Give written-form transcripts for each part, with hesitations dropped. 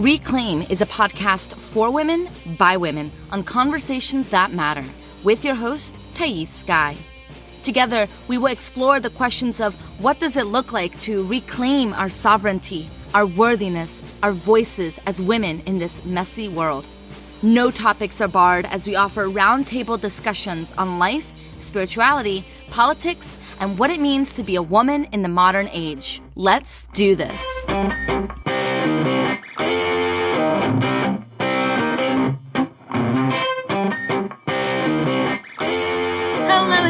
Reclaim is a podcast for women, by women, on conversations that matter, with your host, Thais Sky. Together, we will explore the questions of what does it look like to reclaim our sovereignty, our worthiness, our voices as women in this messy world. No topics are barred as we offer roundtable discussions on life, spirituality, politics, and what it means to be a woman in the modern age. Let's do this.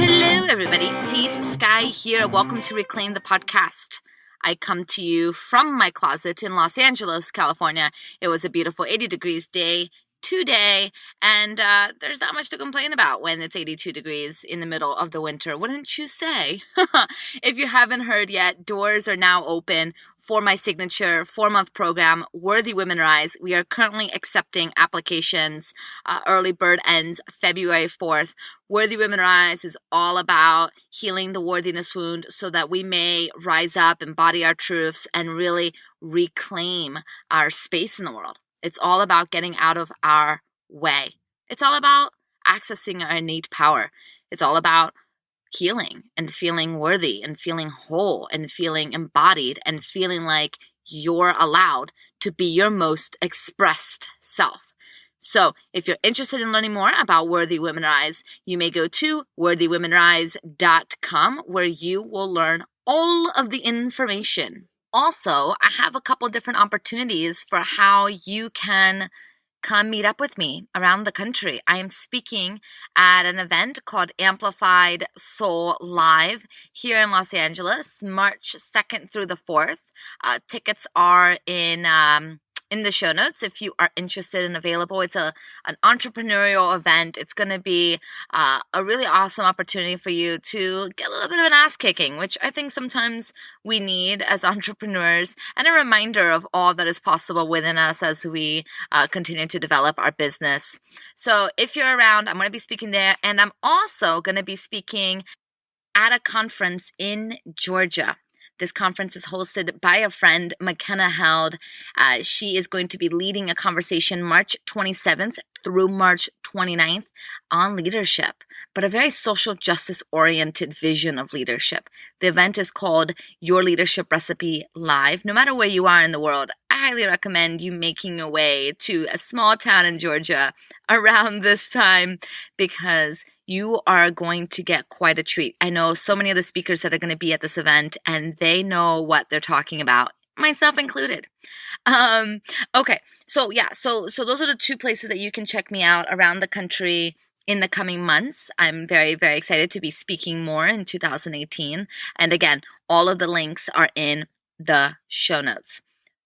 Hello, everybody. Thais Sky here. Welcome to Reclaim the Podcast. I come to you from my closet in Los Angeles, California. It was a beautiful 80 degrees day today, and there's not much to complain about when it's 82 degrees in the middle of the winter, wouldn't you say? If you haven't heard yet, doors are now open for my signature 4-month program, Worthy Women Rise. We are currently accepting applications. Early bird ends February 4th. Worthy Women Rise is all about healing the worthiness wound so that we may rise up, embody our truths, and really reclaim our space in the world. It's all about getting out of our way. It's all about accessing our innate power. It's all about healing and feeling worthy and feeling whole and feeling embodied and feeling like you're allowed to be your most expressed self. So if you're interested in learning more about Worthy Women Rise, you may go to worthywomenrise.com where you will learn all of the information. Also, I have a couple different opportunities for how you can come meet up with me around the country. I am speaking at an event called Amplified Soul Live here in Los Angeles, March 2nd through the 4th. Tickets are in the show notes if you are interested and available. It's an entrepreneurial event. It's going to be a really awesome opportunity for you to get a little bit of an ass kicking, which I think sometimes we need as entrepreneurs, and a reminder of all that is possible within us as we continue to develop our business. So if you're around, I'm going to be speaking there, and I'm also going to be speaking at a conference in Georgia. This conference is hosted by a friend, McKenna Held. She is going to be leading a conversation March 27th through March 29th on leadership, but a very social justice-oriented vision of leadership. The event is called Your Leadership Recipe Live. No matter where you are in the world, I highly recommend you making your way to a small town in Georgia around this time because you are going to get quite a treat. I know so many of the speakers that are going to be at this event, and they know what they're talking about, myself included. Okay, so those are the two places that you can check me out around the country in the coming months. I'm very, very excited to be speaking more in 2018. And again, all of the links are in the show notes.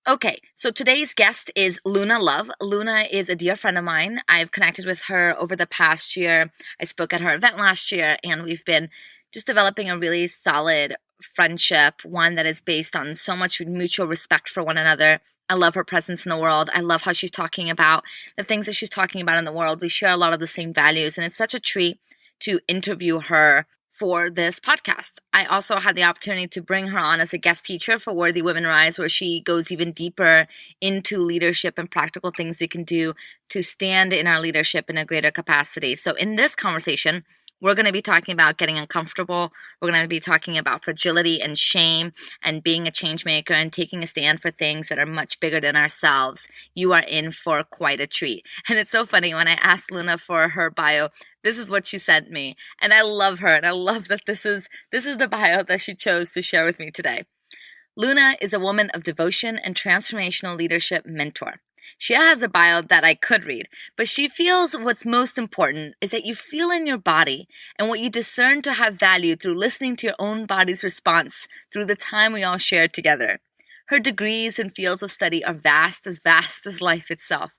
Okay, so today's guest is Luna Love. Luna is a dear friend of mine. I've connected with her over the past year. I spoke at her event last year, and we've been just developing a really solid friendship, one that is based on so much mutual respect for one another. I love her presence in the world. I love how she's talking about the things that she's talking about in the world. We share a lot of the same values, and it's such a treat to interview her for this podcast. I also had the opportunity to bring her on as a guest teacher for Worthy Women Rise, where she goes even deeper into leadership and practical things we can do to stand in our leadership in a greater capacity. So in this conversation, we're going to be talking about getting uncomfortable. We're going to be talking about fragility and shame and being a change maker and taking a stand for things that are much bigger than ourselves. You are in for quite a treat. And it's so funny, when I asked Luna for her bio, this is what she sent me. And I love her, and I love that this is the bio that she chose to share with me today. Luna is a woman of devotion and transformational leadership mentor. She has a bio that I could read, but she feels what's most important is that you feel in your body and what you discern to have value through listening to your own body's response through the time we all shared together. Her degrees and fields of study are vast as life itself.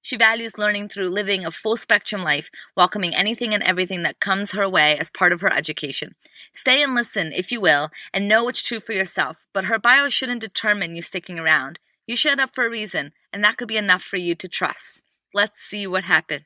She values learning through living a full spectrum life, welcoming anything and everything that comes her way as part of her education. Stay and listen, if you will, and know what's true for yourself, but her bio shouldn't determine you sticking around. You showed up for a reason, and that could be enough for you to trust. Let's see what happens.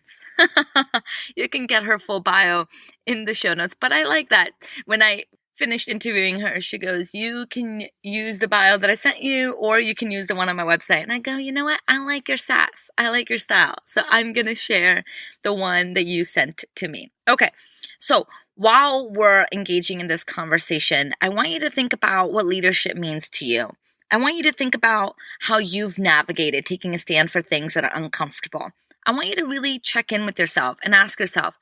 You can get her full bio in the show notes, but I like that. When I finished interviewing her, she goes, you can use the bio that I sent you, or you can use the one on my website. And I go, you know what? I like your sass. I like your style. So I'm going to share the one that you sent to me. Okay. So while we're engaging in this conversation, I want you to think about what leadership means to you. I want you to think about how you've navigated taking a stand for things that are uncomfortable. I want you to really check in with yourself and ask yourself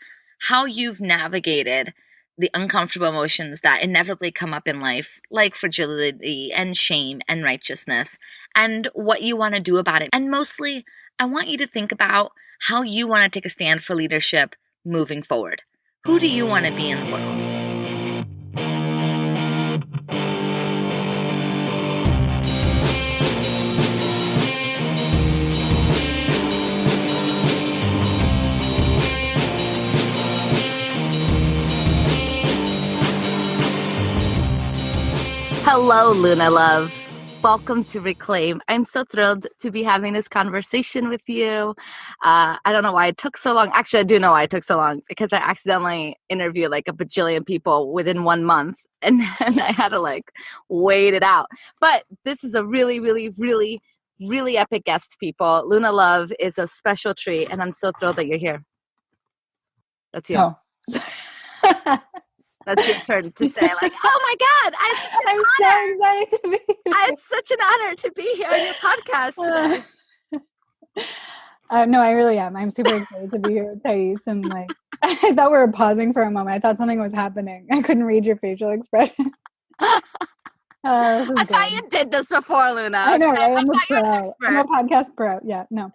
how you've navigated the uncomfortable emotions that inevitably come up in life, like fragility and shame and righteousness, and what you want to do about it. And mostly, I want you to think about how you want to take a stand for leadership moving forward. Who do you want to be in the world? Hello, Luna love. Welcome to Reclaim. I'm so thrilled to be having this conversation with you. I don't know why it took so long. Actually, I do know why it took so long, because I accidentally interviewed like a bajillion people within 1 month, and then I had to wait it out. But this is a really, really, really, really epic guest, people. Luna Love is a special treat, and I'm so thrilled that you're here. That's you. Oh. That's your turn to say, oh my God, I'm so excited to be here. It's such an honor to be here on your podcast today. No, I really am. I'm super excited to be here with Thais. And I thought we were pausing for a moment. I thought something was happening. I couldn't read your facial expression. I thought you did this before, Luna. I know, right? I'm a pro. I'm a podcast pro. Yeah, no.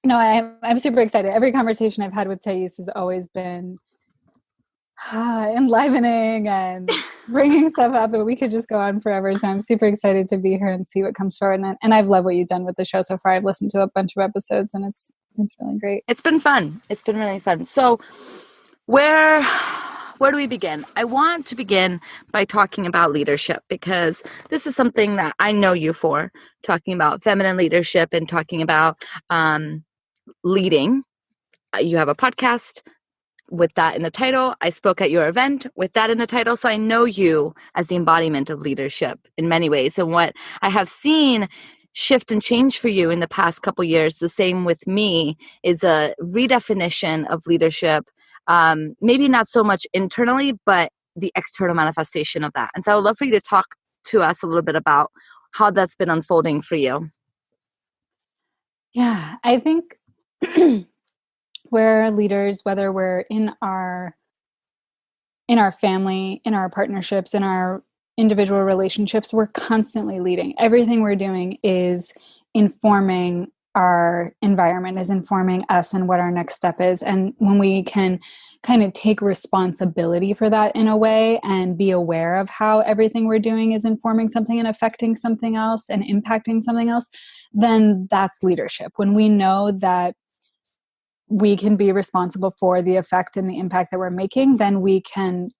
No, I'm super excited. Every conversation I've had with Thais has always been enlivening and bringing stuff up, and we could just go on forever. So I'm super excited to be here and see what comes forward. And I've loved what you've done with the show so far. I've listened to a bunch of episodes, and it's really great. It's been fun. It's been really fun. So where do we begin? I want to begin by talking about leadership, because this is something that I know you for, talking about feminine leadership and talking about leading. You have a podcast with that in the title. I spoke at your event with that in the title. So I know you as the embodiment of leadership in many ways. And what I have seen shift and change for you in the past couple years, the same with me, is a redefinition of leadership. Maybe not so much internally, but the external manifestation of that. And so I would love for you to talk to us a little bit about how that's been unfolding for you. Yeah, I think we're leaders, whether we're in our family, in our partnerships, in our individual relationships, we're constantly leading. Everything we're doing is informing our environment, is informing us and what our next step is. And when we can kind of take responsibility for that in a way and be aware of how everything we're doing is informing something and affecting something else and impacting something else, then that's leadership. When we know that we can be responsible for the effect and the impact that we're making, then we can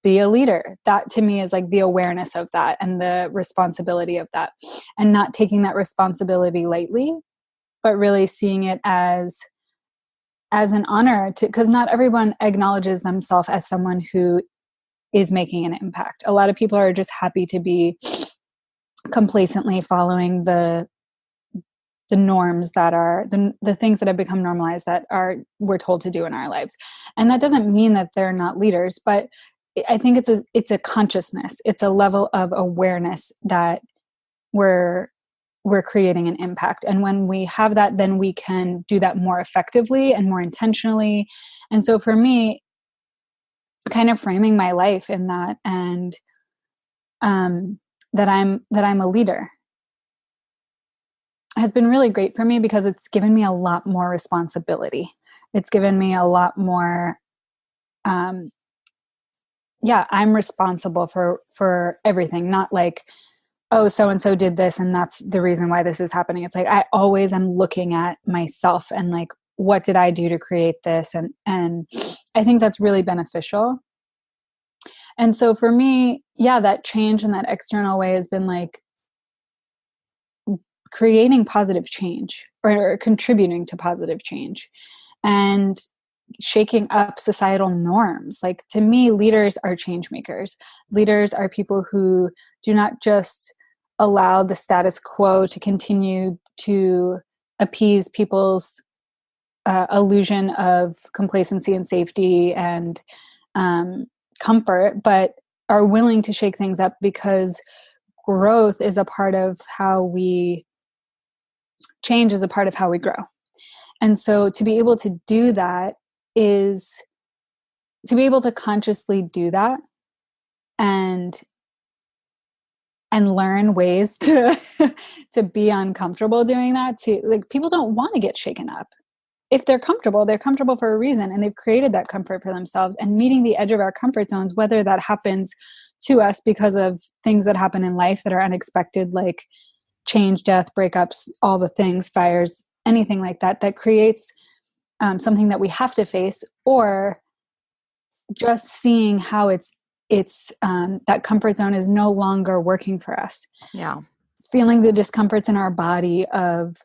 be a leader. That to me is the awareness of that and the responsibility of that, and not taking that responsibility lightly, but really seeing it as an honor to, because not everyone acknowledges themselves as someone who is making an impact. A lot of people are just happy to be complacently following the norms that are the things that have become normalized that we're told to do in our lives. And that doesn't mean that they're not leaders, but I think it's a consciousness. It's a level of awareness that we're creating an impact. And when we have that, then we can do that more effectively and more intentionally. And so for me, kind of framing my life in that, and that I'm a leader, has been really great for me, because it's given me a lot more responsibility. It's given me a lot more, I'm responsible for everything, not oh, so-and-so did this and that's the reason why this is happening. It's I always am looking at myself and what did I do to create this? And I think that's really beneficial. And so for me, that change in that external way has been creating positive change or contributing to positive change. And shaking up societal norms. Like, to me, leaders are change makers. Leaders are people who do not just allow the status quo to continue to appease people's illusion of complacency and safety and comfort, but are willing to shake things up because growth is a part of how we change, is a part of how we grow. And so to be able to do that is to be able to consciously do that and learn ways to to be uncomfortable doing that. To, like, people don't want to get shaken up. If they're comfortable for a reason, and they've created that comfort for themselves. And meeting the edge of our comfort zones, whether that happens to us because of things that happen in life that are unexpected, like change, death, breakups, all the things, fires, anything like that, that creates something that we have to face, or just seeing how it's that comfort zone is no longer working for us. Yeah. Feeling the discomforts in our body of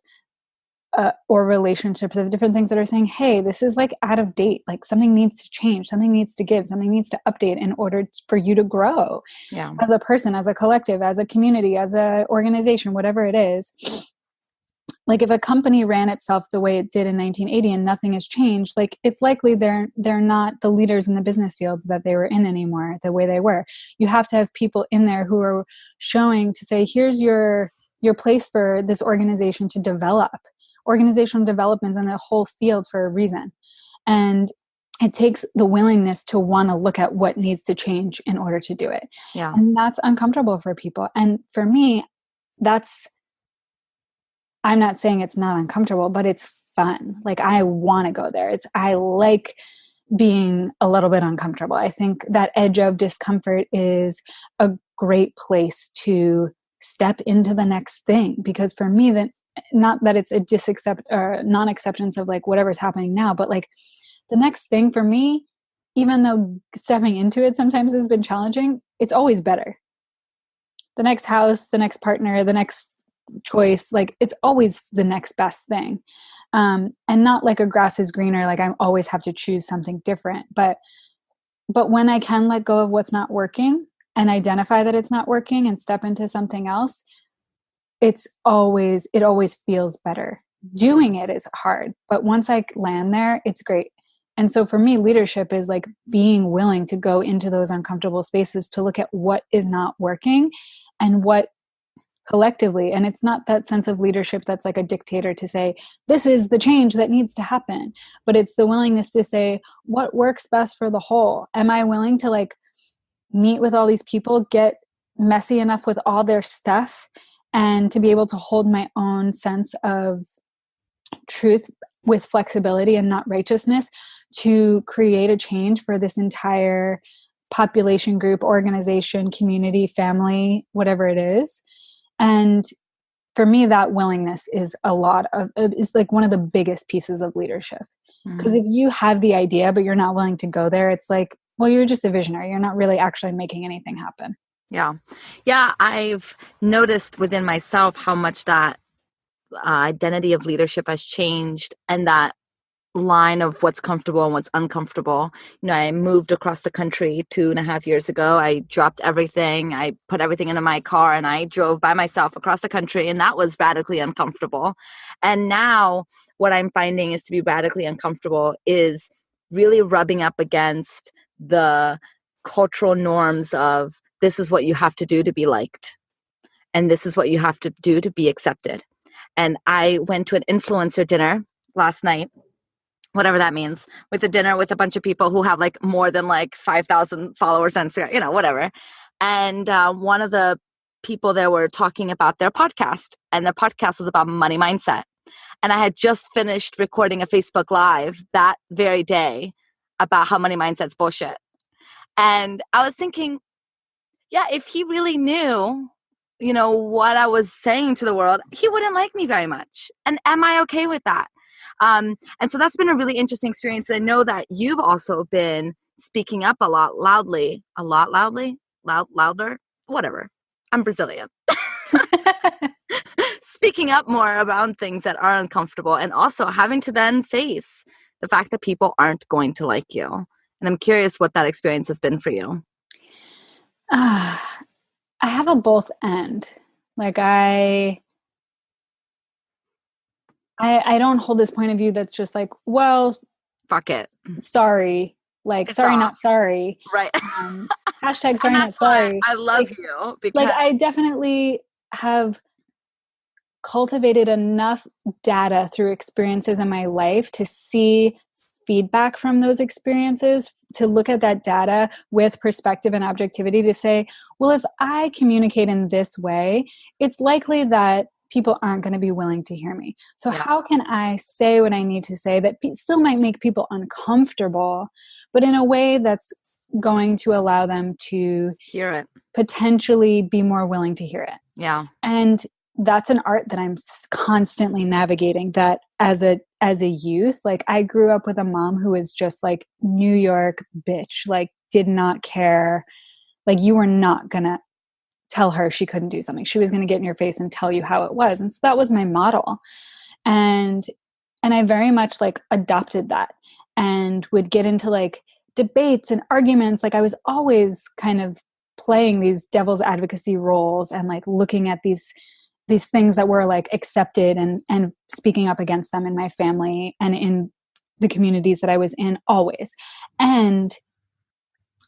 or relationships, of different things that are saying, hey, this is like out of date. Like, something needs to change, something needs to give, something needs to update in order for you to grow as a person, as a collective, as a community, as a organization, whatever it is. Like, if a company ran itself the way it did in 1980 and nothing has changed, like, it's likely they're not the leaders in the business field that they were in anymore, the way they were. You have to have people in there who are showing to say, here's your place for this organization to develop. Organizational development in a whole field for a reason. And it takes the willingness to want to look at what needs to change in order to do it. Yeah. And that's uncomfortable for people. And for me, I'm not saying it's not uncomfortable, but it's fun. Like, I want to go there. I like being a little bit uncomfortable. I think that edge of discomfort is a great place to step into the next thing. Because for me, that, not that it's a non-acceptance of like whatever's happening now, but like the next thing for me, even though stepping into it sometimes has been challenging, it's always better. The next house, the next partner, the next choice, like, it's always the next best thing. And not like a grass is greener, like I always have to choose something different. But when I can let go of what's not working and identify that it's not working and step into something else, it always feels better. Doing it is hard, but once I land there, it's great. And so for me, leadership is like being willing to go into those uncomfortable spaces to look at what is not working and what collectively. And it's not that sense of leadership that's like a dictator to say, this is the change that needs to happen. But it's the willingness to say, what works best for the whole? Am I willing to like meet with all these people, get messy enough with all their stuff, and to be able to hold my own sense of truth with flexibility and not righteousness to create a change for this entire population group, organization, community, family, whatever it is. And for me, that willingness is is like one of the biggest pieces of leadership. Because if you have the idea, but you're not willing to go there, it's like, well, you're just a visionary. You're not really actually making anything happen. Yeah. Yeah. I've noticed within myself how much that identity of leadership has changed, and that line of what's comfortable and what's uncomfortable. I moved across the country 2.5 years ago. I dropped everything. I put everything into my car and I drove by myself across the country, and that was radically uncomfortable. And now what I'm finding is to be radically uncomfortable is really rubbing up against the cultural norms of, this is what you have to do to be liked, and this is what you have to do to be accepted. And I went to an influencer dinner last night, whatever that means, with a dinner with a bunch of people who have like more than like 5,000 followers on Instagram, whatever. And one of the people there were talking about their podcast, and their podcast was about money mindset. And I had just finished recording a Facebook Live that very day about how money mindset's bullshit. And I was thinking, yeah, if he really knew, what I was saying to the world, he wouldn't like me very much. And am I okay with that? And so that's been a really interesting experience. I know that you've also been speaking up louder, whatever. I'm Brazilian. Speaking up more around things that are uncomfortable, and also having to then face the fact that people aren't going to like you. And I'm curious what that experience has been for you. I have a both end. Like I don't hold this point of view that's just like, well, Fuck it. sorry, like It's sorry, off. not sorry. Right. Hashtag And sorry, not that's why sorry. I love you, Like because I definitely have cultivated enough data through experiences in my life to see feedback from those experiences, to look at that data with perspective and objectivity to say, well, if I communicate in this way, it's likely that people aren't going to be willing to hear me. So yeah, how can I say what I need to say that still might make people uncomfortable, but in a way that's going to allow them to hear it. potentially be more willing to hear it. Yeah. And that's an art that I'm constantly navigating, that as a youth, like I grew up with a mom who was just like New York bitch, like did not care. Like you were not going to tell her she couldn't do something. She was going to get in your face and tell you how it was. And so that was my model. And I very much like adopted that and would get into like debates and arguments. Like I was always kind of playing these devil's advocacy roles and like looking at these things that were like accepted and speaking up against them in my family and in the communities that I was in always. And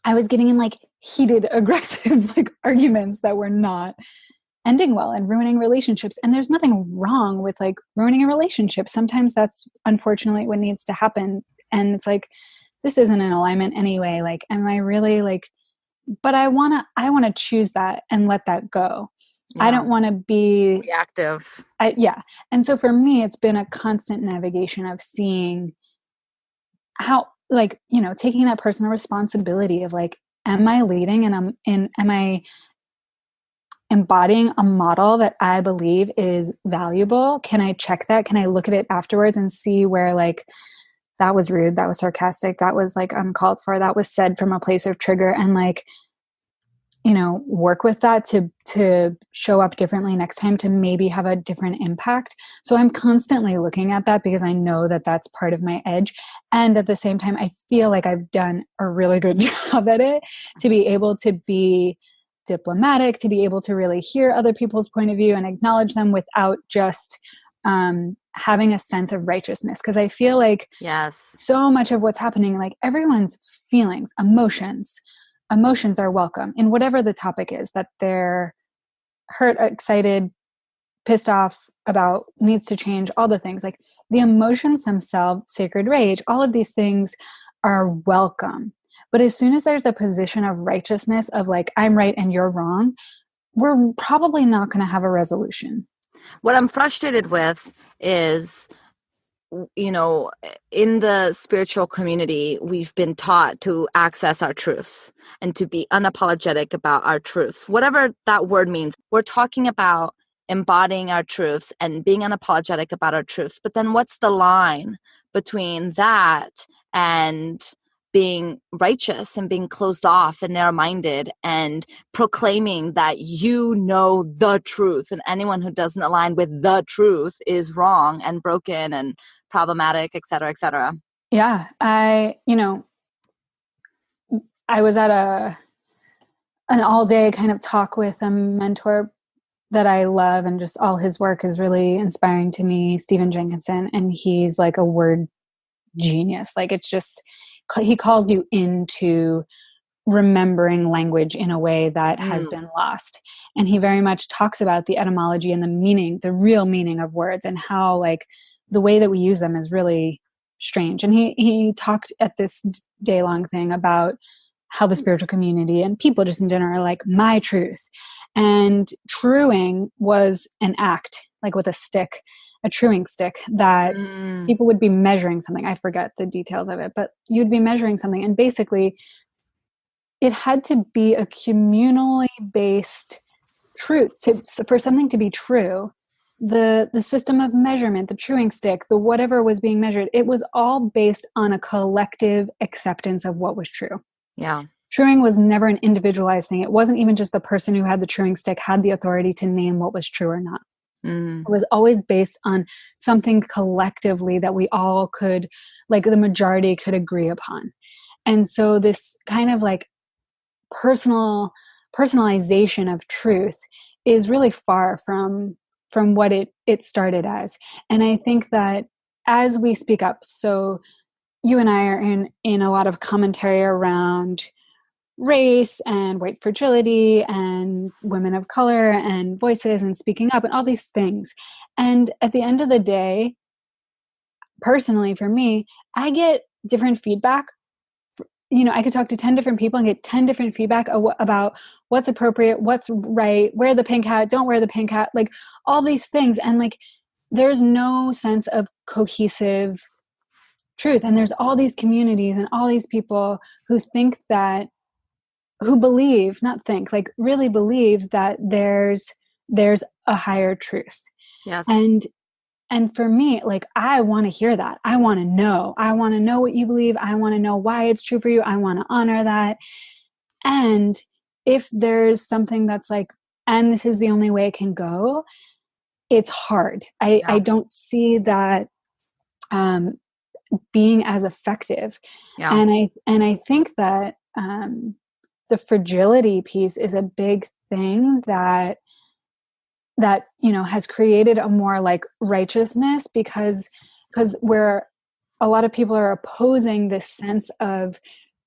I was getting in like heated, aggressive like arguments that were not ending well and ruining relationships. And there's nothing wrong with like ruining a relationship. Sometimes that's unfortunately what needs to happen. And it's like, this isn't in alignment anyway. Like, am I really like, but I want to choose that and let that go. Yeah. I don't want to be reactive. Yeah. And so for me, it's been a constant navigation of seeing how, like, you know, taking that personal responsibility of like, am I leading and am I embodying a model that I believe is valuable? Can I check that? Can I look at it afterwards and see where like that was rude, that was sarcastic, that was like uncalled for, that was said from a place of trigger, and like, you know, work with that to show up differently next time, to maybe have a different impact. So I'm constantly looking at that because I know that that's part of my edge. And at the same time, I feel like I've done a really good job at it, to be able to be diplomatic, to be able to really hear other people's point of view and acknowledge them without just having a sense of righteousness. Because I feel like yes, so much of what's happening, like everyone's feelings, emotions are welcome in whatever the topic is that they're hurt, excited, pissed off about, needs to change, all the things. Like the emotions themselves, sacred rage, all of these things are welcome. But as soon as there's a position of righteousness of like, I'm right and you're wrong, we're probably not going to have a resolution. What I'm frustrated with is, you know, in the spiritual community, we've been taught to access our truths and to be unapologetic about our truths, whatever that word means. We're talking about embodying our truths and being unapologetic about our truths. But then what's the line between that and being righteous and being closed off and narrow-minded and proclaiming that you know the truth, and anyone who doesn't align with the truth is wrong and broken and problematic, et cetera, et cetera? Yeah. I was at an all day kind of talk with a mentor that I love, and just all his work is really inspiring to me, Stephen Jenkinson. And he's like a word genius. Like it's just, he calls you into remembering language in a way that has been lost. And he very much talks about the etymology and the meaning, the real meaning of words, and how like the way that we use them is really strange. And he talked at this day long thing about how the spiritual community and people just in general are like, my truth. And truing was an act, like with a stick, a truing stick, that people would be measuring something. I forget the details of it, but you'd be measuring something. And basically, it had to be a communally based truth. For something to be true, the system of measurement, the truing stick, the whatever was being measured, it was all based on a collective acceptance of what was true. Yeah. Truing was never an individualized thing. It wasn't even just the person who had the truing stick had the authority to name what was true or not. It was always based on something collectively that we all could like the majority could agree upon. And so this kind of like personalization of truth is really far from what it started as. And I think that as we speak up, so you and I are in a lot of commentary around race and white fragility and women of color and voices and speaking up and all these things. And at the end of the day, personally for me, I get different feedback. I could talk to 10 different people and get 10 different feedback about what's appropriate, what's right, wear the pink hat, don't wear the pink hat, like all these things. And like, there's no sense of cohesive truth. And there's all these communities and all these people who think that, who believe, not think, like really believe that there's a higher truth. Yes. And for me, like, I want to hear that. I want to know. I want to know what you believe. I want to know why it's true for you. I want to honor that. And if there's something that's like, and this is the only way it can go, it's hard. I don't see that being as effective. Yeah. And I think that the fragility piece is a big thing that has created a more like righteousness because where a lot of people are opposing this sense of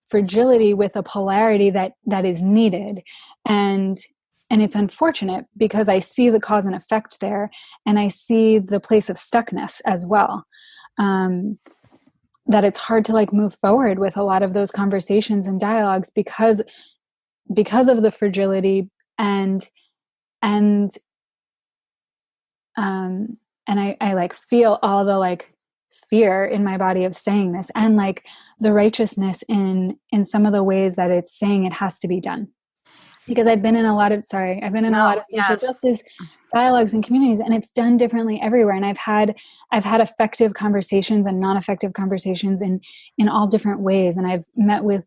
fragility with a polarity that is needed. And it's unfortunate because I see the cause and effect there, and I see the place of stuckness as well. That it's hard to like move forward with a lot of those conversations and dialogues because of the fragility and I like feel all the like fear in my body of saying this, and like the righteousness in some of the ways that it's saying it has to be done. Because I've been in a lot of social justice dialogues and communities, and it's done differently everywhere. And I've had effective conversations and non-effective conversations in all different ways. And I've met with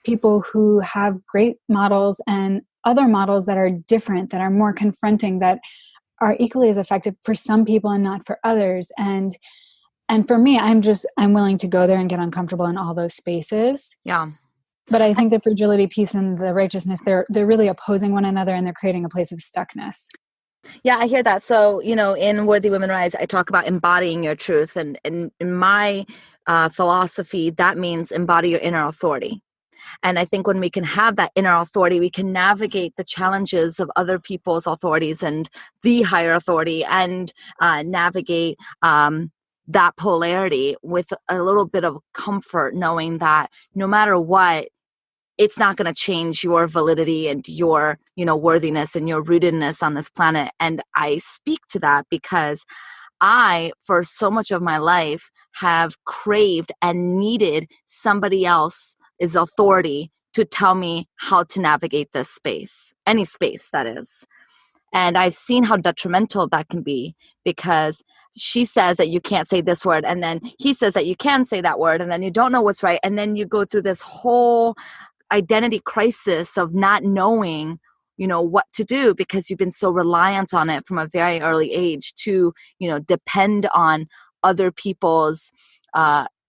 people who have great models and other models that are different, that are more confronting, that are equally as effective for some people and not for others. And for me, I'm willing to go there and get uncomfortable in all those spaces. Yeah. But I think the fragility piece and the righteousness, they're really opposing one another, and they're creating a place of stuckness. Yeah, I hear that. So, in Worthy Women Rise, I talk about embodying your truth. And in my philosophy, that means embody your inner authority. And I think when we can have that inner authority, we can navigate the challenges of other people's authorities and the higher authority, and navigate that polarity with a little bit of comfort, knowing that no matter what, it's not going to change your validity and your, worthiness and your rootedness on this planet. And I speak to that because I, for so much of my life, have craved and needed somebody else's authority to tell me how to navigate this space, any space that is. And I've seen how detrimental that can be, because she says that you can't say this word, and then he says that you can say that word, and then you don't know what's right. And then you go through this whole identity crisis of not knowing, what to do, because you've been so reliant on it from a very early age to, depend on other people's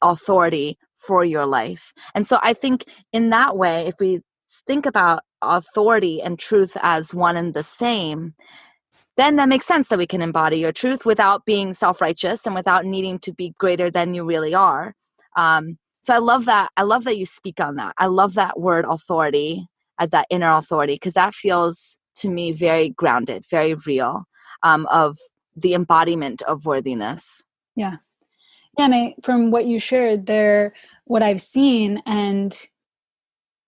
authority for your life. And so I think in that way, if we think about authority and truth as one and the same, then that makes sense that we can embody your truth without being self-righteous and without needing to be greater than you really are. So I love that. I love that you speak on that. I love that word authority as that inner authority, because that feels to me very grounded, very real, of the embodiment of worthiness. Yeah. And from what you shared there, what I've seen, and,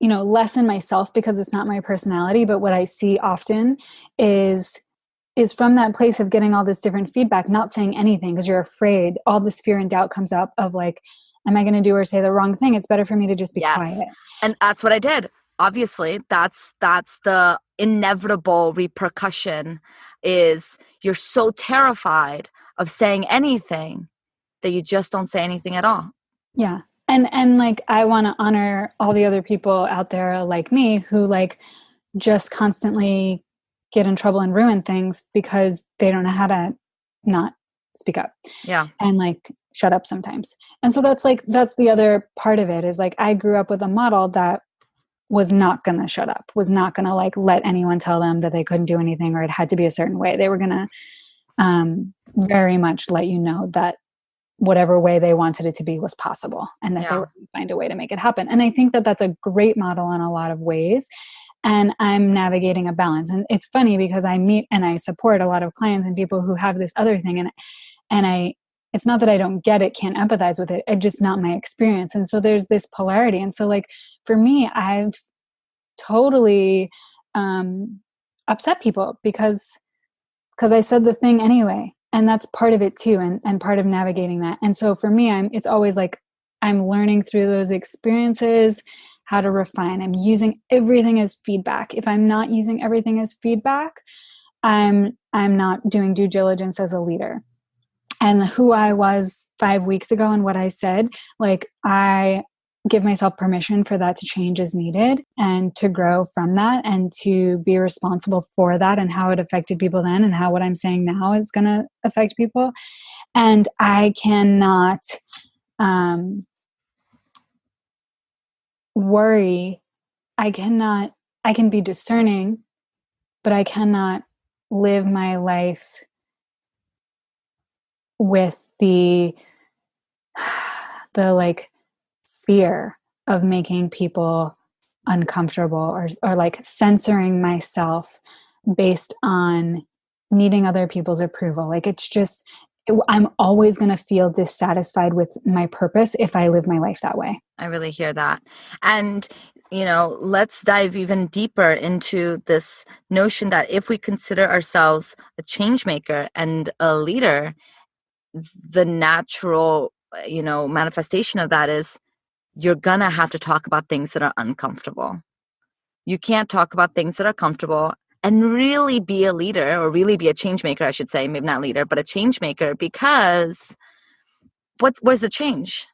less in myself because it's not my personality, but what I see often is from that place of getting all this different feedback, not saying anything because you're afraid. All this fear and doubt comes up of like, am I going to do or say the wrong thing? It's better for me to just be quiet. And that's what I did. Obviously, that's the inevitable repercussion, is you're so terrified of saying anything that you just don't say anything at all. Yeah. And like, I want to honor all the other people out there like me who like just constantly get in trouble and ruin things because they don't know how to not speak up. Yeah. And like, shut up sometimes. And so that's the other part of it, is like I grew up with a model that was not going to shut up, was not going to like let anyone tell them that they couldn't do anything or it had to be a certain way. They were going to very much let you know that whatever way they wanted it to be was possible, and that they were going to find a way to make it happen. And I think that that's a great model in a lot of ways. And I'm navigating a balance. And it's funny because I meet and I support a lot of clients and people who have this other thing. And it's not that I don't get it, can't empathize with it. It's just not my experience. And so there's this polarity. And so like, for me, I've totally upset people because I said the thing anyway. And that's part of it too. And part of navigating that. And so for me, it's always like, I'm learning through those experiences how to refine. I'm using everything as feedback. If I'm not using everything as feedback, I'm not doing due diligence as a leader. And who I was 5 weeks ago and what I said, like I give myself permission for that to change as needed and to grow from that and to be responsible for that and how it affected people then and how what I'm saying now is going to affect people. And I cannot worry. I can be discerning, but I cannot live my life with the like fear of making people uncomfortable or like censoring myself based on needing other people's approval. Like it's just, I'm always going to feel dissatisfied with my purpose if I live my life that way. I really hear that. And, let's dive even deeper into this notion that if we consider ourselves a change maker and a leader, the natural, manifestation of that is you're going to have to talk about things that are uncomfortable. You can't talk about things that are comfortable and really be a leader, or really be a change maker, I should say, maybe not leader, but a change maker, because where's the change?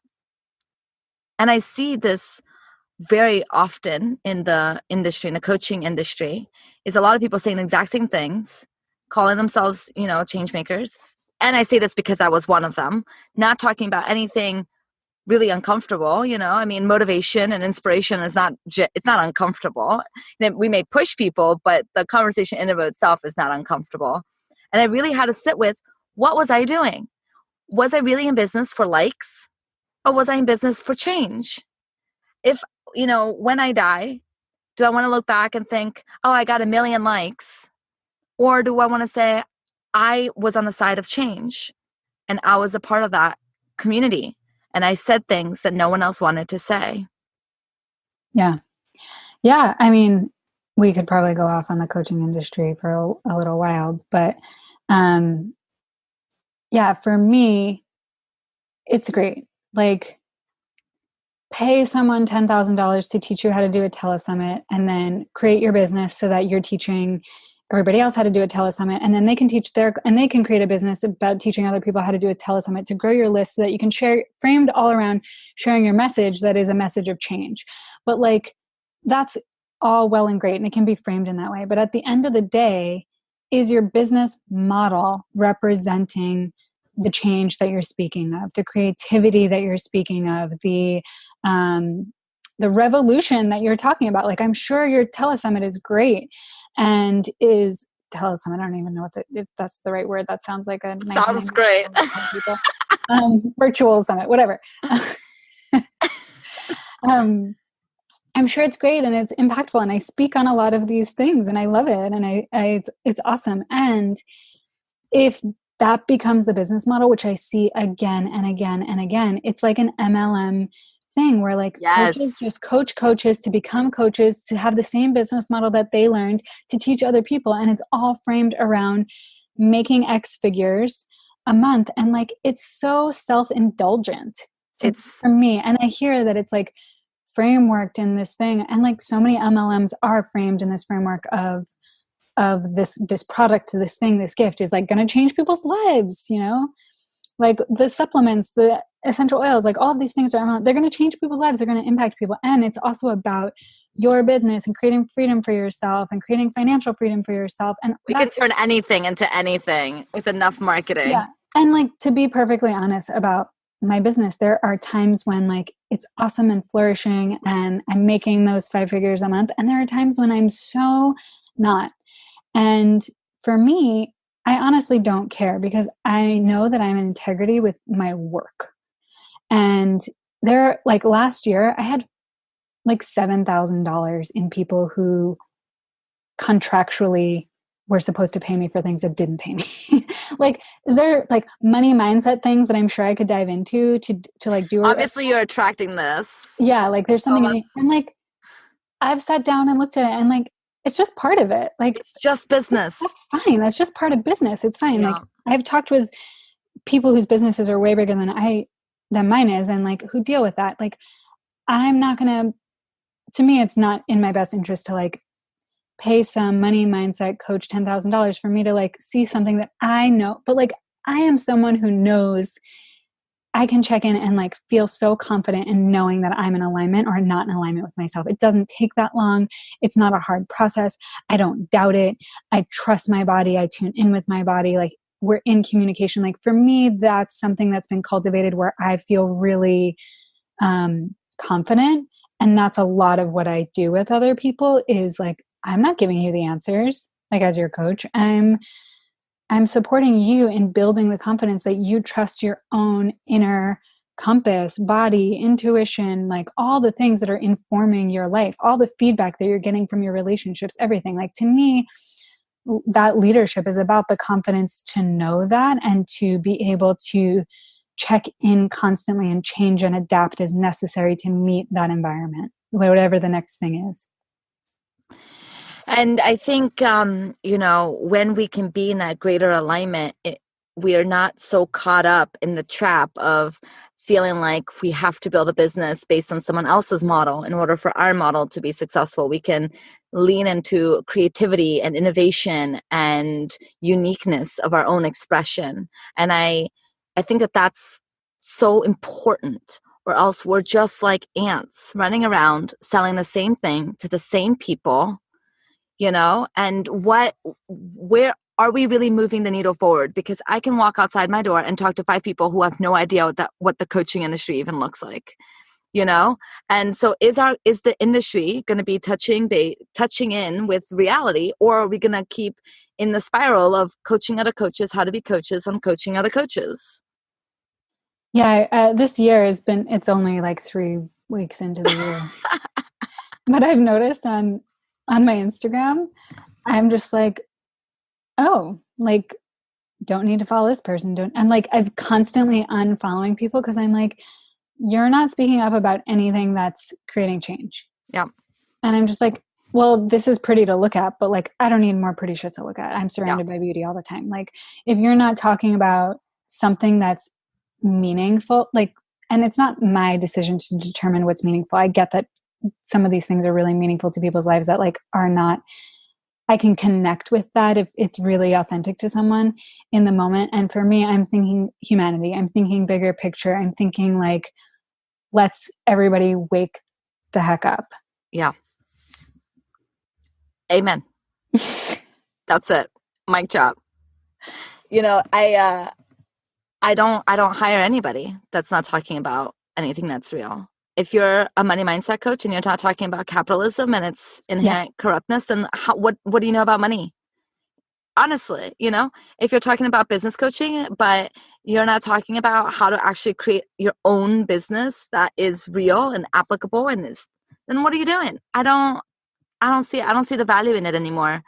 And I see this very often in the industry, in the coaching industry, is a lot of people saying the exact same things, calling themselves, change makers. And I say this because I was one of them, not talking about anything really uncomfortable. I mean, motivation and inspiration is it's not uncomfortable. We may push people, but the conversation in and of itself is not uncomfortable. And I really had to sit with, what was I doing? Was I really in business for likes, or was I in business for change? If, when I die, do I want to look back and think, oh, I got 1 million likes? Or do I want to say, I was on the side of change and I was a part of that community and I said things that no one else wanted to say? Yeah. Yeah. I mean, we could probably go off on the coaching industry for a little while, but yeah, for me, it's great. Like, pay someone $10,000 to teach you how to do a telesummit, and then create your business so that you're teaching everybody else how to do a telesummit, and then they can they can create a business about teaching other people how to do a telesummit to grow your list so that you can share, framed all around sharing your message that is a message of change. But like, that's all well and great, and it can be framed in that way. But at the end of the day, is your business model representing the change that you're speaking of, the creativity that you're speaking of, the revolution that you're talking about? Like, I'm sure your telesummit is great and is telesummit. I don't even know if that's the right word. That sounds like a Sounds great. people. Virtual summit, whatever. I'm sure it's great and it's impactful, and I speak on a lot of these things and I love it, and it's awesome. And if that becomes the business model, which I see again and again and again, it's like an MLM thing where like coaches just coach coaches to become coaches, to have the same business model that they learned to teach other people. And it's all framed around making X figures a month. And like, it's so self-indulgent for me. And I hear that it's like frameworked in this thing. And like, so many MLMs are framed in this framework of this product, this thing, this gift is like going to change people's lives, like the supplements, the essential oils, like all of these things they're going to change people's lives. They're going to impact people. And it's also about your business and creating freedom for yourself and creating financial freedom for yourself. And we can turn anything into anything with enough marketing. Yeah. And like, to be perfectly honest about my business. There are times when like it's awesome and flourishing and I'm making those 5 figures a month. And there are times when I'm so not. And for me, I honestly don't care because I know that I'm in integrity with my work. And there, like last year, I had like $7,000 in people who contractually were supposed to pay me for things that didn't pay me. Like, is there like money mindset things that I'm sure I could dive into to like do? Obviously, you're attracting this. Yeah, like there's So something in me. And like I've sat down and looked at it and like it's just part of it. Like it's just business. that's fine. That's just part of business. It's fine. Like Yeah. I've talked with people whose businesses are way bigger than mine is and like who deal with that. Like I'm not gonna, to me, it's not in my best interest to like pay some money mindset coach $10,000 for me to like see something that I know. But like I am someone who knows I can check in and like feel so confident in knowing that I'm in alignment or not in alignment with myself. It doesn't take that long. It's not a hard process. I don't doubt it. I trust my body. I tune in with my body. Like we're in communication. Like for me, that's something that's been cultivated where I feel really confident. And that's a lot of what I do with other people is like, I'm not giving you the answers. Like as your coach, I'm supporting you in building the confidence that you trust your own inner compass, body, intuition, like all the things that are informing your life, all the feedback that you're getting from your relationships, everything. Like to me, that leadership is about the confidence to know that and to be able to check in constantly and change and adapt as necessary to meet that environment, whatever the next thing is. And I think, when we can be in that greater alignment, we are not so caught up in the trap of feeling like we have to build a business based on someone else's model in order for our model to be successful. We can lean into creativity and innovation and uniqueness of our own expression. And I think that that's so important, or else we're just like ants running around selling the same thing to the same people, and where are we really moving the needle forward? Because I can walk outside my door and talk to 5 people who have no idea what the coaching industry even looks like, and so is the industry going to be touching in with reality, or are we going to keep in the spiral of coaching other coaches how to be coaches and coaching other coaches? Yeah, this year it's only like 3 weeks into the year. But I've noticed on my Instagram, I'm just like, oh, like don't need to follow this person. Don't I'm like I've constantly unfollowing people because I'm like, you're not speaking up about anything that's creating change. Yeah. And I'm just like, well, this is pretty to look at, but like I don't need more pretty shit to look at. I'm surrounded by beauty all the time. Like if you're not talking about something that's meaningful, like, and it's not my decision to determine what's meaningful. I get that some of these things are really meaningful to people's lives that like are not, I can connect with that if it's really authentic to someone in the moment. And for me, I'm thinking humanity. I'm thinking bigger picture. I'm thinking like, let's everybody wake the heck up. Yeah. Amen. That's it. Mic drop. I don't hire anybody that's not talking about anything that's real. If you're a money mindset coach and you're not talking about capitalism and its inherent corruptness, then what do you know about money? Honestly, if you're talking about business coaching, but you're not talking about how to actually create your own business that is real and applicable then what are you doing? I don't see the value in it anymore.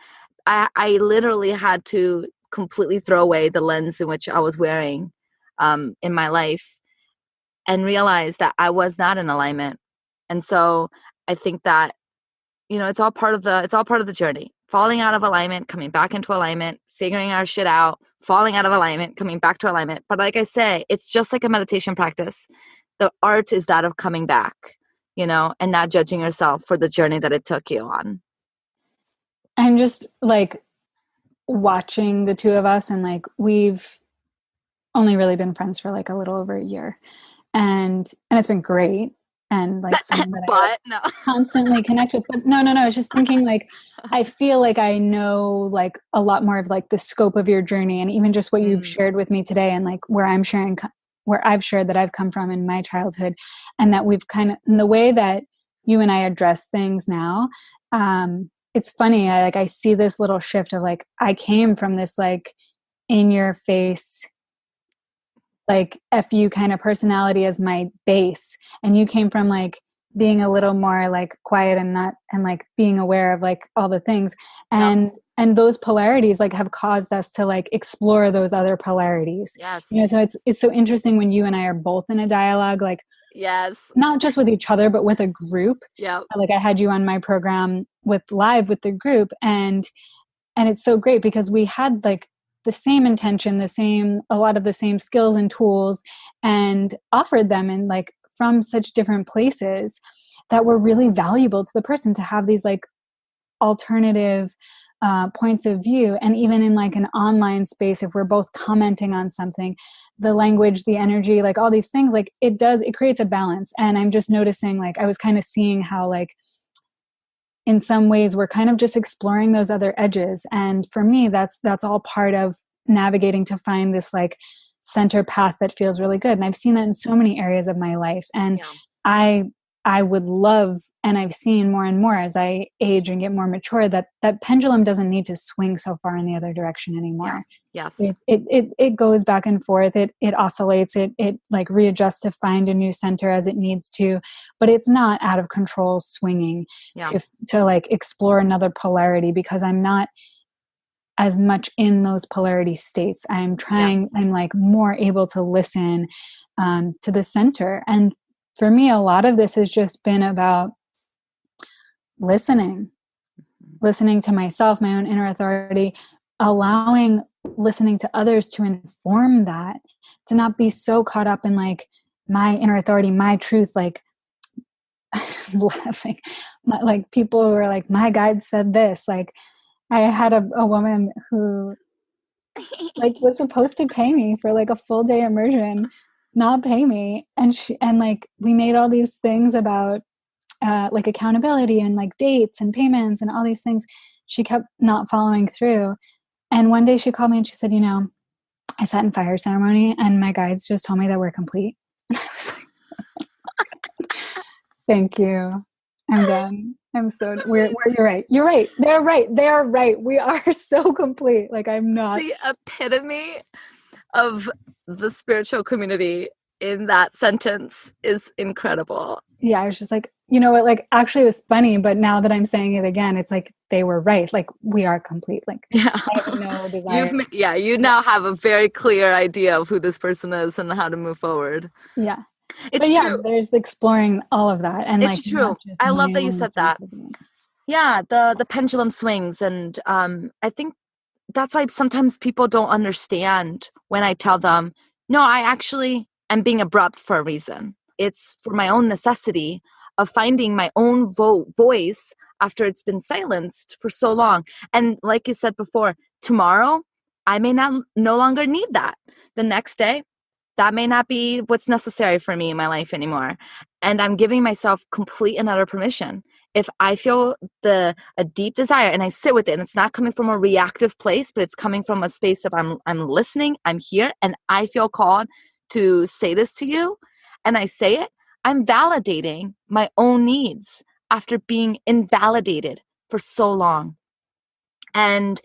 I literally had to completely throw away the lens in which I was wearing in my life and realize that I was not in alignment. And so I think that it's all part of the journey. Falling out of alignment, coming back into alignment, figuring our shit out, falling out of alignment, coming back to alignment. But like I say, it's just like a meditation practice. The art is that of coming back, and not judging yourself for the journey that it took you on. I'm just like watching the two of us, and like we've only really been friends for like a little over a year, and it's been great, and like someone that but no. constantly connect with. But no, I was just thinking like I feel like I know like a lot more of like the scope of your journey, and even just what you've shared with me today, and like where I'm sharing where I've shared that I've come from in my childhood, and that we've kind of, in the way that you and I address things now, it's funny. I see this little shift of like, I came from this like in your face, like fu kind of personality as my base, and you came from like being a little more like quiet and not, and like being aware of like all the things, Yep. and those polarities like have caused us to like explore those other polarities. Yes. So it's so interesting when you and I are both in a dialogue, like Yes. not just with each other but with a group. Yep. Like I had you on my program with live with the group, and it's so great because we had like the same intention, a lot of the same skills and tools, and offered them in like from such different places that were really valuable to the person to have these like alternative points of view. And even in like an online space, if we're both commenting on something, the language, the energy, like all these things, like it creates a balance. And I'm just noticing, like I was kind of seeing how like in some ways we're kind of just exploring those other edges, and for me that's all part of navigating to find this like center path that feels really good. And I've seen that in so many areas of my life, and Yeah. I would love, and I've seen more and more as I age and get more mature, that pendulum doesn't need to swing so far in the other direction Yeah. anymore. Yes. It goes back and forth. It oscillates. It like readjusts to find a new center as it needs to, but it's not out of control swinging Yeah. to like explore another polarity, because I'm not as much in those polarity states. I'm like more able to listen to the center. And for me, a lot of this has just been about listening to myself, my own inner authority, allowing listening to others to inform that, to not be so caught up in like my inner authority, my truth, like laughing, like people who are like, my guide said this. Like I had a woman who like was supposed to pay me for like a full day immersion, not pay me, and like we made all these things about like accountability and like dates and payments and all these things. She kept not following through. And one day she called me and she said, I sat in fire ceremony and my guides just told me that we're complete. And I was like, thank you. I'm done. You're right. You're right. They're right. They are right. We are so complete. Like I'm not. The epitome of the spiritual community in that sentence is incredible. Yeah, I was just like, you know what, like actually it was funny, but now that I'm saying it again, it's like they were right. Like we are complete. Like Yeah. I have no desire. You now have a very clear idea of who this person is and how to move forward. Yeah. It's But yeah, true. there's exploring all of that, and like It's not true. just I love my that you own said sense that. of it. Yeah, the pendulum swings, and I think that's why sometimes people don't understand when I tell them, no, I actually am being abrupt for a reason. It's for my own necessity of finding my own voice after it's been silenced for so long. And like you said before, tomorrow I may not no longer need that. The next day, that may not be what's necessary for me in my life anymore. And I'm giving myself complete and utter permission. If I feel a deep desire and I sit with it, and it's not coming from a reactive place, but it's coming from a space of I'm listening, I'm here, and I feel called to say this to you, and I say it, I'm validating my own needs after being invalidated for so long. And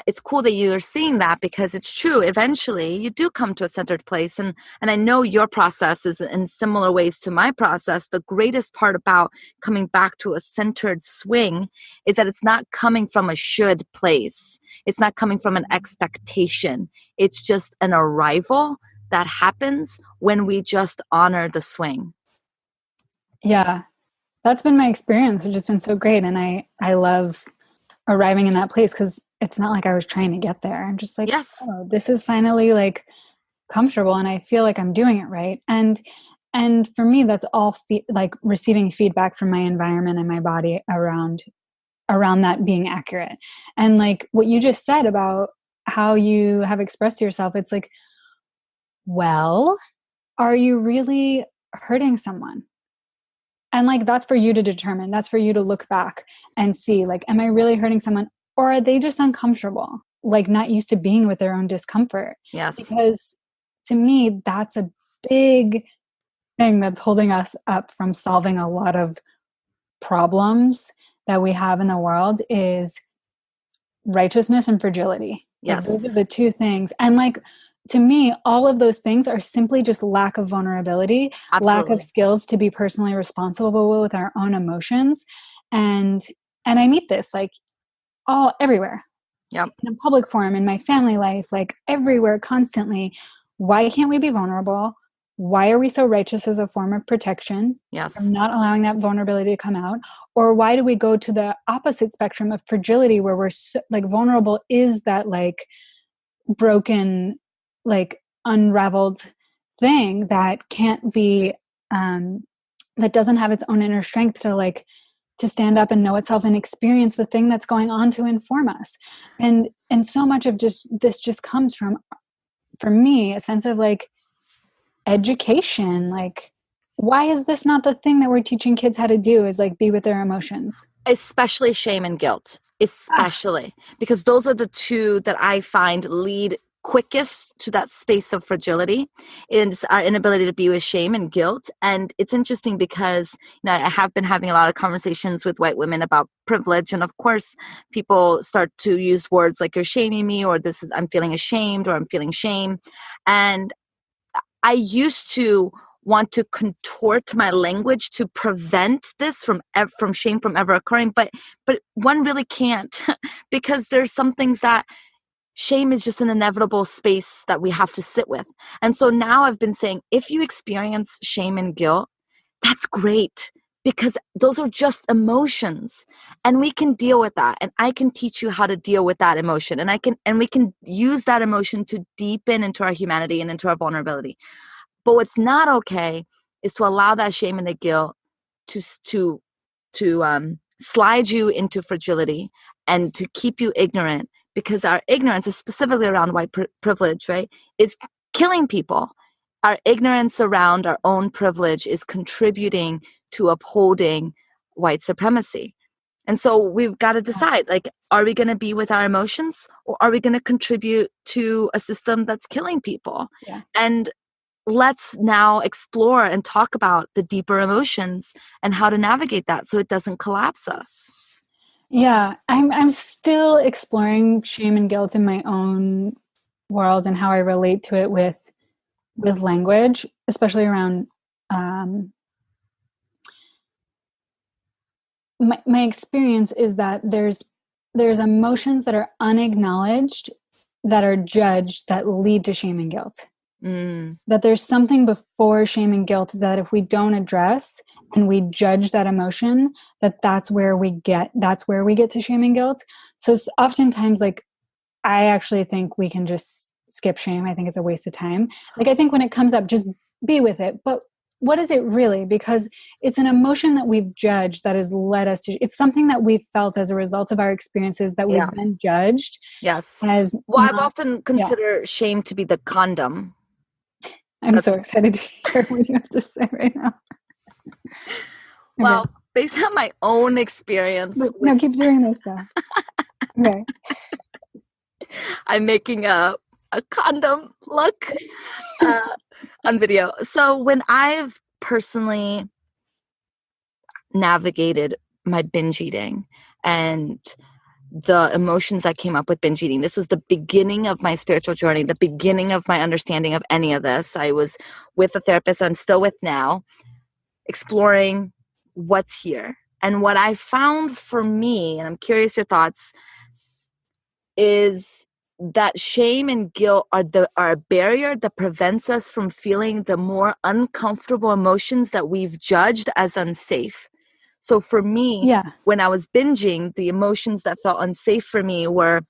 it's cool that you're seeing that, because it's true. Eventually, you do come to a centered place. And I know your process is in similar ways to my process. The greatest part about coming back to a centered swing is that it's not coming from a should place. It's not coming from an expectation. It's just an arrival that happens when we just honor the swing. Yeah, that's been my experience, which has been so great. And I love arriving in that place, because it's not like I was trying to get there. I'm just like, Yes. oh, this is finally like comfortable, and I feel like I'm doing it right. And for me, that's all like receiving feedback from my environment and my body around that being accurate. And like what you just said about how you have expressed yourself, it's like, well, are you really hurting someone? And like that's for you to determine. That's for you to look back and see, like, am I really hurting someone, or are they just uncomfortable, like not used to being with their own discomfort? Yes. Because to me, that's a big thing that's holding us up from solving a lot of problems that we have in the world is righteousness and fragility. Like Yes, those are the two things. And like to me, all of those things are simply just lack of vulnerability, lack of absolutely. skills to be personally responsible with our own emotions. And and I meet this like all everywhere Yep. in a public forum, in my family life, like everywhere, constantly. Why can't we be vulnerable? Why are we so righteous as a form of protection from Yes. not allowing that vulnerability to come out? Or why do we go to the opposite spectrum of fragility where we're so, like vulnerable is that like broken, like unraveled thing that can't be, um, that doesn't have its own inner strength to like to stand up and know itself and experience the thing that's going on to inform us. And so much of just this just comes from, for me, a sense of like education. Like, why is this not the thing that we're teaching kids how to do, is like be with their emotions? Especially shame and guilt, Ah, especially because those are the two that I find lead quickest to that space of fragility is our inability to be with shame and guilt. And it's interesting because I have been having a lot of conversations with white women about privilege, and of course people start to use words like you're shaming me, or this is I'm feeling ashamed, or I'm feeling shame. And I used to want to contort my language to prevent this from shame from ever occurring, but one really can't because there's some things that shame is just an inevitable space that we have to sit with. And so now I've been saying, if you experience shame and guilt, that's great, because those are just emotions and we can deal with that, and I can teach you how to deal with that emotion, and we can use that emotion to deepen into our humanity and into our vulnerability. But what's not okay is to allow that shame and the guilt to slide you into fragility and to keep you ignorant, because our ignorance is specifically around white privilege, right? Is killing people. Our ignorance around our own privilege is contributing to upholding white supremacy. And so we've got to decide, like, are we going to be with our emotions, or are we going to contribute to a system that's killing people? yeah. And let's now explore and talk about the deeper emotions and how to navigate that so it doesn't collapse us. Yeah, I'm still exploring shame and guilt in my own world and how I relate to it with language, especially around, um, my experience is that there's emotions that are unacknowledged, that are judged, that lead to shame and guilt. Mm, That there's something before shame and guilt that if we don't address and we judge that emotion, that's where we get to shame and guilt. So it's oftentimes like, I actually think we can just skip shame. I think it's a waste of time. Like, I think when it comes up, just be with it. But what is it really? Because it's an emotion that we've judged that has led us to, it's something that we've felt as a result of our experiences that yeah. we've then judged Yes. as Well, I've not, often yeah. considered shame to be the condom. I'm so That's, excited to hear what you have to say right now. Okay. well, based on my own experience But with, no, keep doing this though. Okay. I'm making a condom look uh, on video. So when I've personally navigated my binge eating and the emotions that came up with binge eating. This was the beginning of my spiritual journey, the beginning of my understanding of any of this. I was with a therapist I'm still with now, exploring what's here. And what I found for me, and I'm curious your thoughts, is that shame and guilt are a barrier that prevents us from feeling the more uncomfortable emotions that we've judged as unsafe. So for me, Yeah. when I was binging, the emotions that felt unsafe for me were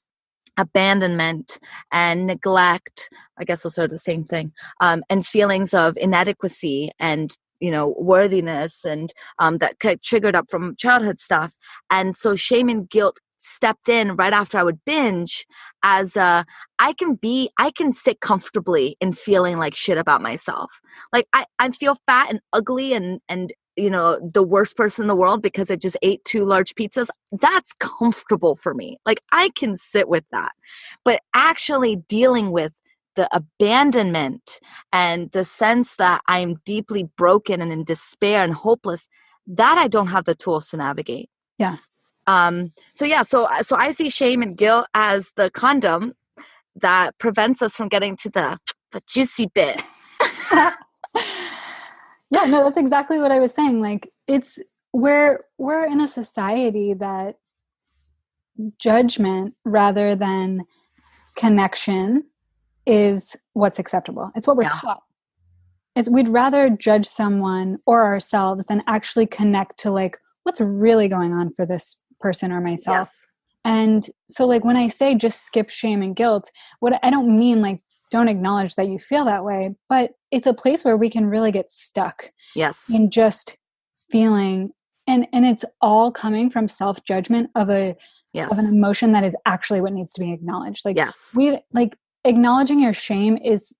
abandonment and neglect. I guess those are the same thing. And feelings of inadequacy and worthiness, and that triggered up from childhood stuff. And so shame and guilt stepped in right after I would binge as I can sit comfortably in feeling like shit about myself. Like I feel fat and ugly and the worst person in the world because I just ate 2 large pizzas. That's comfortable for me. Like I can sit with that. But actually dealing with the abandonment and the sense that I'm deeply broken and in despair and hopeless, that I don't have the tools to navigate. Yeah. So I see shame and guilt as the condom that prevents us from getting to the juicy bit. Yeah, no, that's exactly what I was saying. Like it's we're in a society that judgment rather than connection is what's acceptable. It's what we're Yeah. taught. It's we'd rather judge someone or ourselves than actually connect to like what's really going on for this person or myself. Yes. And so like when I say just skip shame and guilt, what I don't mean like don't acknowledge that you feel that way, but it's a place where we can really get stuck Yes. in just feeling, and it's all coming from self-judgment of an Yes. emotion that is actually what needs to be acknowledged. Like Yes. we like acknowledging your shame is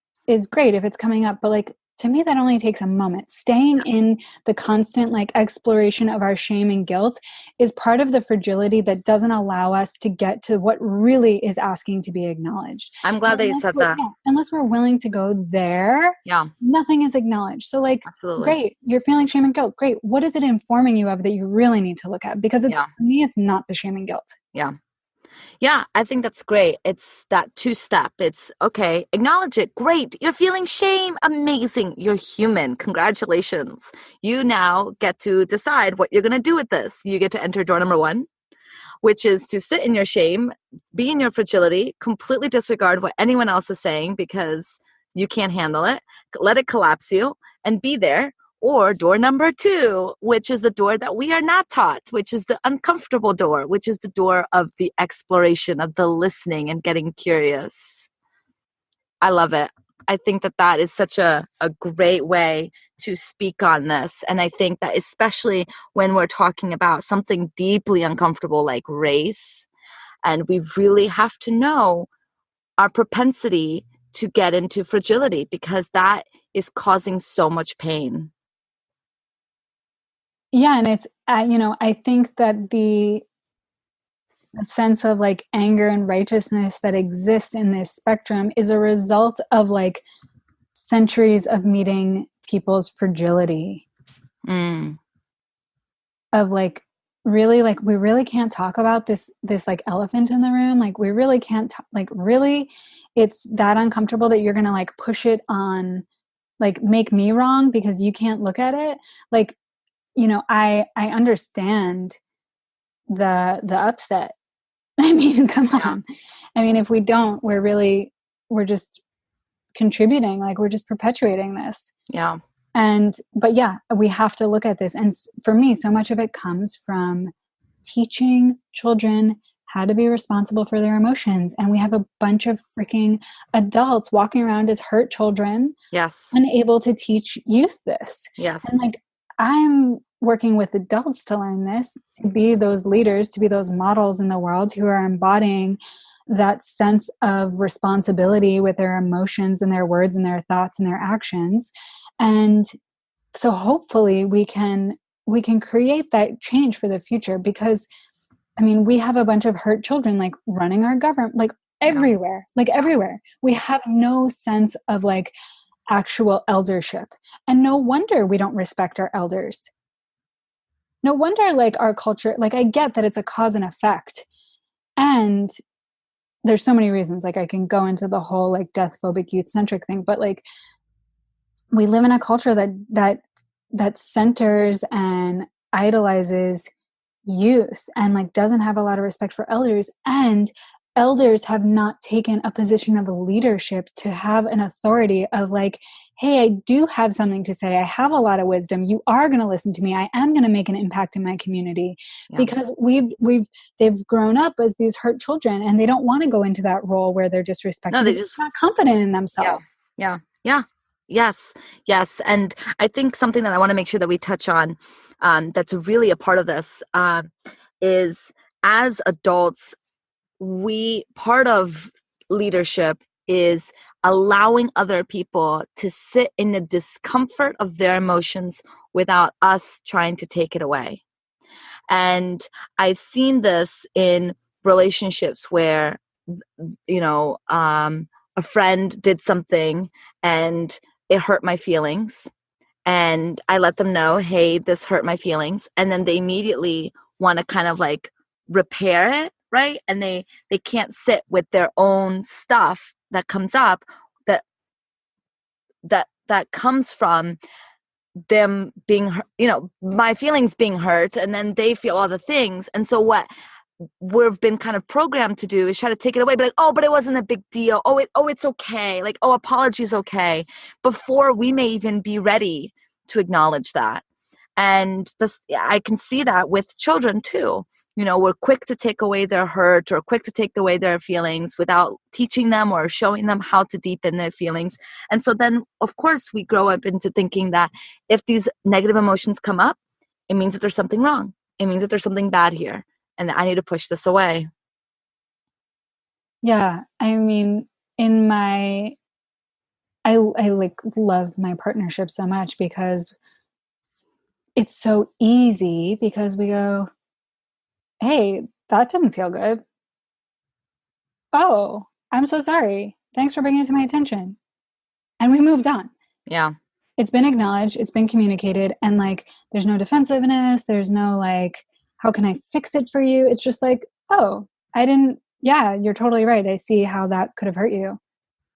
great if it's coming up, but like to me that only takes a moment. Staying Yes. in the constant like exploration of our shame and guilt is part of the fragility that doesn't allow us to get to what really is asking to be acknowledged. I'm glad that you said that. Unless we're willing to go there, Yeah, nothing is acknowledged. So like absolutely. great, you're feeling shame and guilt. Great. What is it informing you of that you really need to look at? Because it's Yeah. for me, it's not the shame and guilt. Yeah. Yeah, I think that's great. It's that two-step. It's okay, acknowledge it. Great. You're feeling shame. Amazing. You're human. Congratulations. You now get to decide what you're going to do with this. You get to enter door number 1, which is to sit in your shame, be in your fragility, completely disregard what anyone else is saying because you can't handle it, let it collapse you, and be there. Or door number 2, which is the door that we are not taught, which is the uncomfortable door, which is the door of the exploration, of the listening and getting curious. I love it. I think that that is such a great way to speak on this. And I think that especially when we're talking about something deeply uncomfortable like race, and we really have to know our propensity to get into fragility because that is causing so much pain. Yeah. And it's, I think that the sense of like anger and righteousness that exists in this spectrum is a result of like centuries of meeting people's fragility Mm, of like we really can't talk about this like elephant in the room, like we really can't like really it's that uncomfortable that you're gonna like push it on, like make me wrong because you can't look at it. Like I understand the upset. I mean, come yeah, on. I mean, if we don't, we're just contributing, like we're just perpetuating this. yeah, But yeah, we have to look at this. And for me, so much of it comes from teaching children how to be responsible for their emotions. And we have a bunch of freaking adults walking around as hurt children, yes, unable to teach youth this. And yes, like, I'm working with adults to learn this, to be those leaders, to be those models in the world who are embodying that sense of responsibility with their emotions and their words and their thoughts and their actions. And so hopefully we can create that change for the future, because I mean, we have a bunch of hurt children like running our government, yeah, like everywhere. We have no sense of like actual eldership. And no wonder we don't respect our elders. No wonder like our culture, like I get that it's a cause and effect. And there's so many reasons, like I can go into the whole like death phobic youth centric thing, but like we live in a culture that centers and idolizes youth and like doesn't have a lot of respect for elders, and elders have not taken a position of leadership to have an authority of like, hey, I do have something to say, I have a lot of wisdom, you are going to listen to me, I am going to make an impact in my community. yeah. Because they've grown up as these hurt children and they don't want to go into that role where they're disrespected No, they because just, they're not confident in yeah, themselves. yeah, yeah. Yes, yes. And I think something that I want to make sure that we touch on, that's really a part of this, is as adults, part of leadership is allowing other people to sit in the discomfort of their emotions without us trying to take it away. And I've seen this in relationships where, you know, a friend did something and it hurt my feelings, and I let them know, hey, this hurt my feelings, and then they immediately want to kind of like repair it, right? And they can't sit with their own stuff that comes up that comes from them being, my feelings being hurt, and then they feel all the things. And so what we've been kind of programmed to do is try to take it away, but like, oh, but it wasn't a big deal. It's okay. Like, oh, apology's okay, before we may even be ready to acknowledge that. And I can see that with children too. We're quick to take away their hurt or quick to take away their feelings without teaching them or showing them how to deepen their feelings. And so then, of course, we grow up into thinking that if these negative emotions come up, it means that there's something wrong. It means that there's something bad here and that I need to push this away. Yeah. I mean, I like love my partnership so much because it's so easy, because we go, hey, that didn't feel good. Oh, I'm so sorry. Thanks for bringing it to my attention. And we moved on. Yeah. It's been acknowledged. It's been communicated. And like, there's no defensiveness. There's no like, how can I fix it for you? It's just like, oh, yeah, you're totally right. I see how that could have hurt you.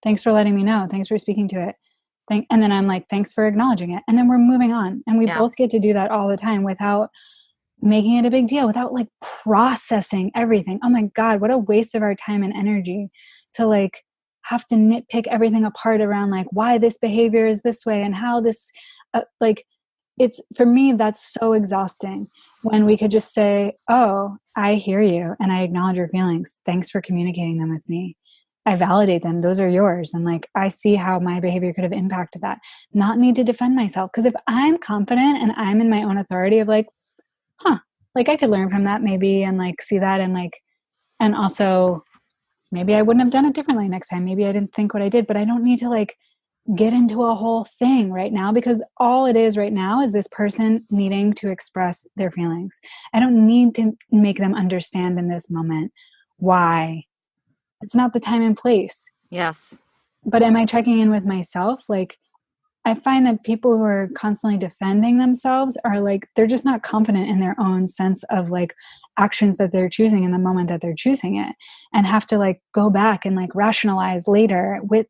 Thanks for letting me know. Thanks for speaking to it. And then I'm like, thanks for acknowledging it. And then we're moving on. And we both get to do that all the time without making it a big deal, without like processing everything. Oh my God, what a waste of our time and energy to like have to nitpick everything apart around like why this behavior is this way and how this, it's, for me, that's so exhausting when we could just say, oh, I hear you and I acknowledge your feelings. Thanks for communicating them with me. I validate them. Those are yours. And like, I see how my behavior could have impacted that. Not need to defend myself. Because if I'm confident and I'm in my own authority of like, like I could learn from that maybe, and like see that, and like, and also maybe I wouldn't have done it differently next time. Maybe I didn't think what I did, but I don't need to like get into a whole thing right now, because all it is right now is this person needing to express their feelings. I don't need to make them understand in this moment why. It's not the time and place. Yes. But am I checking in with myself? Like, I find that people who are constantly defending themselves are like, they're just not confident in their own sense of like actions that they're choosing in the moment that they're choosing it, and have to like go back and like rationalize later with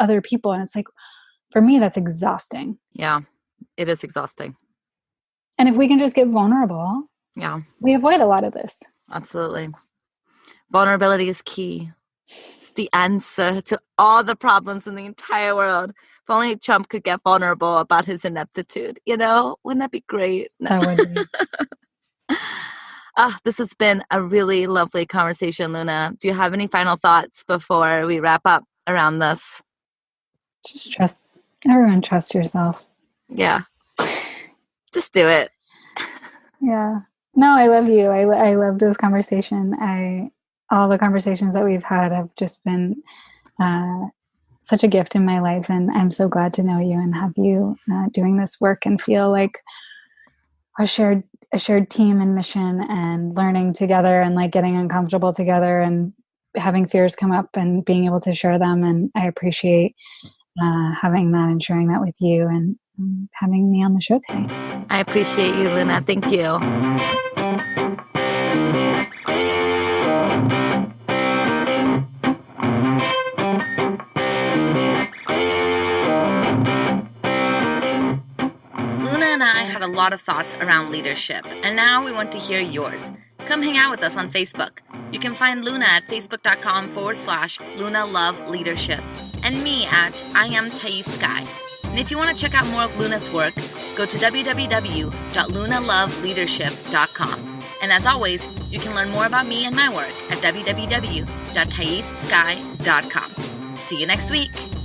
other people. And it's like, for me, that's exhausting. Yeah, it is exhausting. And if we can just get vulnerable, we avoid a lot of this. Absolutely. Vulnerability is key. It's the answer to all the problems in the entire world. If only Trump could get vulnerable about his ineptitude, wouldn't that be great? No. That would be. This has been a really lovely conversation, Luna. Do you have any final thoughts before we wrap up around this? Just everyone trust yourself. Yeah. Just do it. Yeah. No, I love you. I love this conversation. All the conversations that we've had have just been such a gift in my life, and I'm so glad to know you and have you doing this work and feel like a shared team and mission, and learning together, and like getting uncomfortable together, and having fears come up and being able to share them. And I appreciate having that and sharing that with you, and having me on the show today. I appreciate you, Luna. Thank you. And I had a lot of thoughts around leadership, and now we want to hear yours. Come hang out with us on Facebook. You can find Luna at facebook.com/Luna Love Leadership, and me at I am Thais Sky. And if you want to check out more of Luna's work, go to www.lunaloveleadership.com. And as always, you can learn more about me and my work at www.thaissky.com. See you next week.